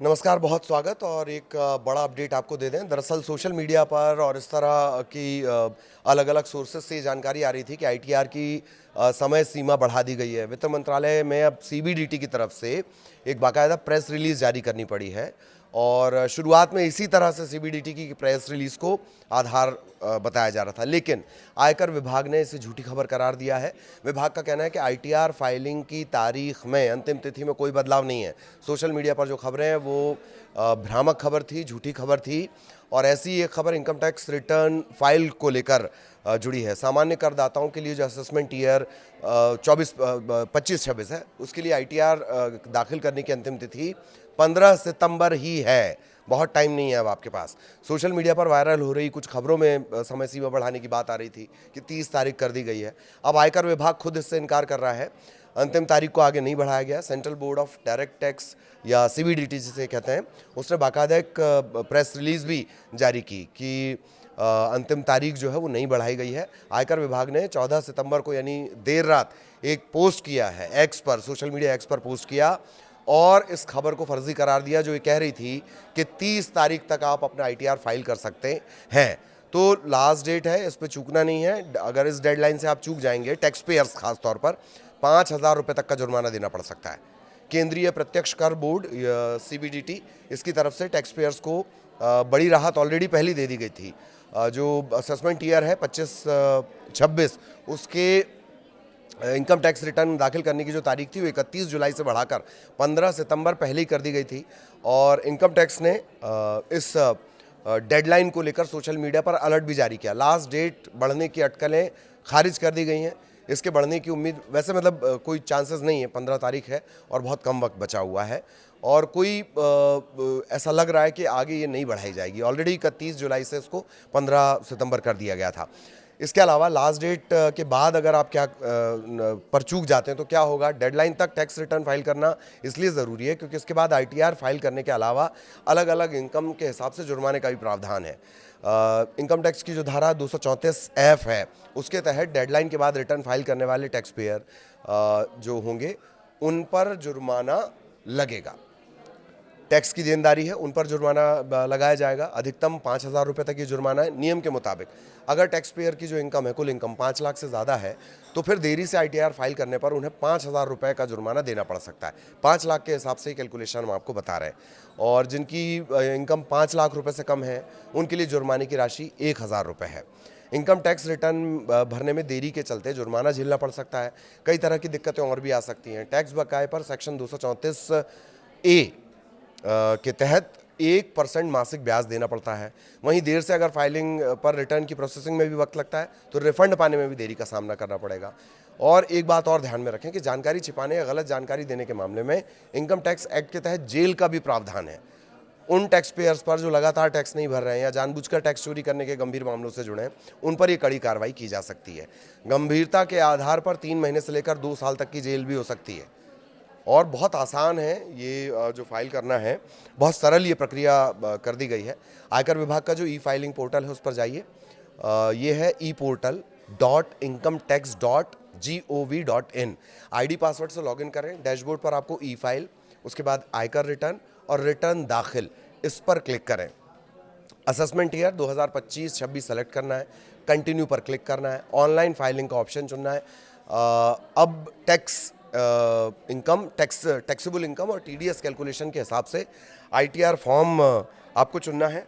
नमस्कार, बहुत स्वागत और एक बड़ा अपडेट आपको दे दें। दरअसल सोशल मीडिया पर और इस तरह की अलग-अलग सोर्सेज से जानकारी आ रही थी कि आईटीआर की समय सीमा बढ़ा दी गई है। वित्त मंत्रालय में अब सीबीडीटी की तरफ से एक बाकायदा प्रेस रिलीज़ जारी करनी पड़ी है और शुरुआत में इसी तरह से सीबीडीटी की प्रेस रिलीज़ को आधार बताया जा रहा था, लेकिन आयकर विभाग ने इसे झूठी खबर करार दिया है। विभाग का कहना है कि आईटीआर फाइलिंग की तारीख में, अंतिम तिथि में कोई बदलाव नहीं है। सोशल मीडिया पर जो खबरें हैं वो भ्रामक खबर थी, झूठी खबर थी और ऐसी एक खबर इनकम टैक्स रिटर्न फाइल को लेकर जुड़ी है। सामान्य करदाताओं के लिए जो असेसमेंट ईयर 25-26 है, उसके लिए आईटीआर दाखिल करने की अंतिम तिथि 15 सितंबर ही है। बहुत टाइम नहीं है अब आपके पास। सोशल मीडिया पर वायरल हो रही कुछ खबरों में समय सीमा बढ़ाने की बात आ रही थी कि 30 तारीख कर दी गई है। अब आयकर विभाग खुद इससे इनकार कर रहा है। अंतिम तारीख को आगे नहीं बढ़ाया गया। Central board of direct tax या सीबीडीटी जिसे कहते हैं, उसने बाकायदा एक प्रेस रिलीज़ भी जारी की कि अंतिम तारीख जो है वो नहीं बढ़ाई गई है। आयकर विभाग ने 14 सितंबर को यानी देर रात एक पोस्ट किया है एक्स पर, सोशल मीडिया एक्स पर पोस्ट किया और इस खबर को फर्जी करार दिया जो ये कह रही थी कि 30 तारीख तक आप अपना आईटीआर फाइल कर सकते हैं। तो लास्ट डेट है, इस पर चूकना नहीं है। अगर इस डेडलाइन से आप चूक जाएंगे, टैक्स पेयर्स खास तौर पर 5,000 रुपये तक का जुर्माना देना पड़ सकता है। केंद्रीय प्रत्यक्ष कर बोर्ड सीबीडीटी, इसकी तरफ से टैक्स पेयर्स को बड़ी राहत ऑलरेडी पहले दे दी गई थी। जो असेसमेंट ईयर है 25-26, उसके इनकम टैक्स रिटर्न दाखिल करने की जो तारीख थी वो 31 जुलाई से बढ़ाकर 15 सितंबर पहले ही कर दी गई थी और इनकम टैक्स ने इस डेडलाइन को लेकर सोशल मीडिया पर अलर्ट भी जारी किया। लास्ट डेट बढ़ने की अटकलें खारिज कर दी गई हैं। इसके बढ़ने की उम्मीद वैसे कोई चांसेस नहीं है। 15 तारीख है और बहुत कम वक्त बचा हुआ है और कोई ऐसा लग रहा है कि आगे ये नहीं बढ़ाई जाएगी। ऑलरेडी 31 जुलाई से इसको 15 सितंबर कर दिया गया था। इसके अलावा लास्ट डेट के बाद अगर आप पर चूक जाते हैं तो क्या होगा, डेडलाइन तक टैक्स रिटर्न फाइल करना इसलिए ज़रूरी है क्योंकि इसके बाद आईटीआर फाइल करने के अलावा अलग अलग इनकम के हिसाब से जुर्माने का भी प्रावधान है। इनकम टैक्स की जो धारा 234F है, उसके तहत डेडलाइन के बाद रिटर्न फाइल करने वाले टैक्स पेयर जो होंगे उन पर जुर्माना लगेगा। टैक्स की देनदारी है उन पर जुर्माना लगाया जाएगा। अधिकतम 5,000 रुपये तक ये जुर्माना है नियम के मुताबिक। अगर टैक्स पेयर की जो इनकम है, कुल इनकम 5 लाख से ज़्यादा है, तो फिर देरी से आईटीआर फाइल करने पर उन्हें 5,000 रुपये का जुर्माना देना पड़ सकता है। 5 लाख के हिसाब से कैलकुलेशन हम आपको बता रहे हैं और जिनकी इनकम 5 लाख रुपये से कम है उनके लिए जुर्माने की राशि 1,000 रुपये है। इनकम टैक्स रिटर्न भरने में देरी के चलते जुर्माना झेलना पड़ सकता है। कई तरह की दिक्कतें और भी आ सकती हैं। टैक्स बकाये पर सेक्शन 234A के तहत 1% मासिक ब्याज देना पड़ता है। वहीं देर से अगर फाइलिंग पर रिटर्न की प्रोसेसिंग में भी वक्त लगता है तो रिफंड पाने में भी देरी का सामना करना पड़ेगा। और एक बात और ध्यान में रखें कि जानकारी छिपाने या गलत जानकारी देने के मामले में इनकम टैक्स एक्ट के तहत जेल का भी प्रावधान है। उन टैक्स पेयर्स पर जो लगातार टैक्स नहीं भर रहे हैं या जानबूझकर टैक्स चोरी करने के गंभीर मामलों से जुड़े हैं, उन पर ये कड़ी कार्रवाई की जा सकती है। गंभीरता के आधार पर 3 महीने से लेकर 2 साल तक की जेल भी हो सकती है और बहुत आसान है ये जो फाइल करना है, बहुत सरल ये प्रक्रिया कर दी गई है। आयकर विभाग का जो ई फाइलिंग पोर्टल है उस पर जाइए। ये है eportal.incometax.gov.in। आईडी पासवर्ड से लॉगिन करें। डैशबोर्ड पर आपको ई फाइल, उसके बाद आयकर रिटर्न और रिटर्न दाखिल, इस पर क्लिक करें। असेसमेंट ईयर 2025-26 सेलेक्ट करना है, कंटिन्यू पर क्लिक करना है, ऑनलाइन फाइलिंग का ऑप्शन चुनना है। अब टैक्सेबल इनकम और टीडीएस कैलकुलेशन के हिसाब से आईटीआर फॉर्म आपको चुनना है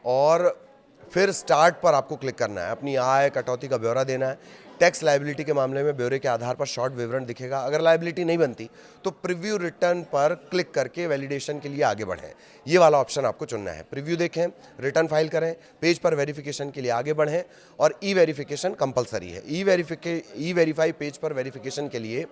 और फिर स्टार्ट पर आपको क्लिक करना है। अपनी आय कटौती का ब्यौरा देना है। टैक्स लायबिलिटी के मामले में ब्यौरे के आधार पर शॉर्ट विवरण दिखेगा। अगर लायबिलिटी नहीं बनती तो प्रीव्यू रिटर्न पर क्लिक करके वैलिडेशन के लिए आगे बढ़ें। ये वाला ऑप्शन आपको चुनना है। प्रीव्यू देखें, रिटर्न फाइल करें, पेज पर वेरिफिकेशन के लिए आगे बढ़ें और ई वेरिफिकेशन कंपलसरी है। ई वेरीफाई पेज पर वेरिफिकेशन के लिए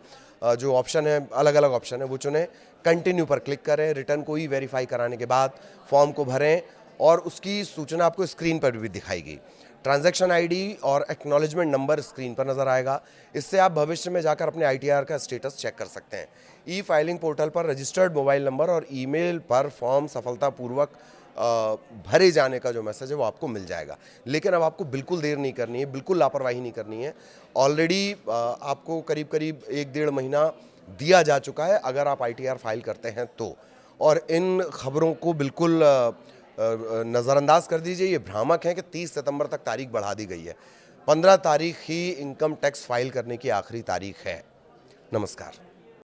जो ऑप्शन है, अलग अलग ऑप्शन है, वो चुनें। कंटिन्यू पर क्लिक करें। रिटर्न को ई वेरीफाई कराने के बाद फॉर्म को भरें और उसकी सूचना आपको स्क्रीन पर भी दिखाएगी। ट्रांजैक्शन आईडी और एक्नॉलेजमेंट नंबर स्क्रीन पर नजर आएगा। इससे आप भविष्य में जाकर अपने आईटीआर का स्टेटस चेक कर सकते हैं। ई फाइलिंग पोर्टल पर रजिस्टर्ड मोबाइल नंबर और ईमेल पर फॉर्म सफलतापूर्वक भरे जाने का जो मैसेज है वो आपको मिल जाएगा। लेकिन अब आपको बिल्कुल देर नहीं करनी है, बिल्कुल लापरवाही नहीं करनी है। ऑलरेडी आपको करीब करीब 1-1.5 महीना दिया जा चुका है अगर आप आईटीआर फाइल करते हैं तो। और इन खबरों को बिल्कुल नज़रअंदाज कर दीजिए। ये भ्रामक है कि 30 सितंबर तक तारीख बढ़ा दी गई है। 15 तारीख ही इनकम टैक्स फाइल करने की आखिरी तारीख है। नमस्कार।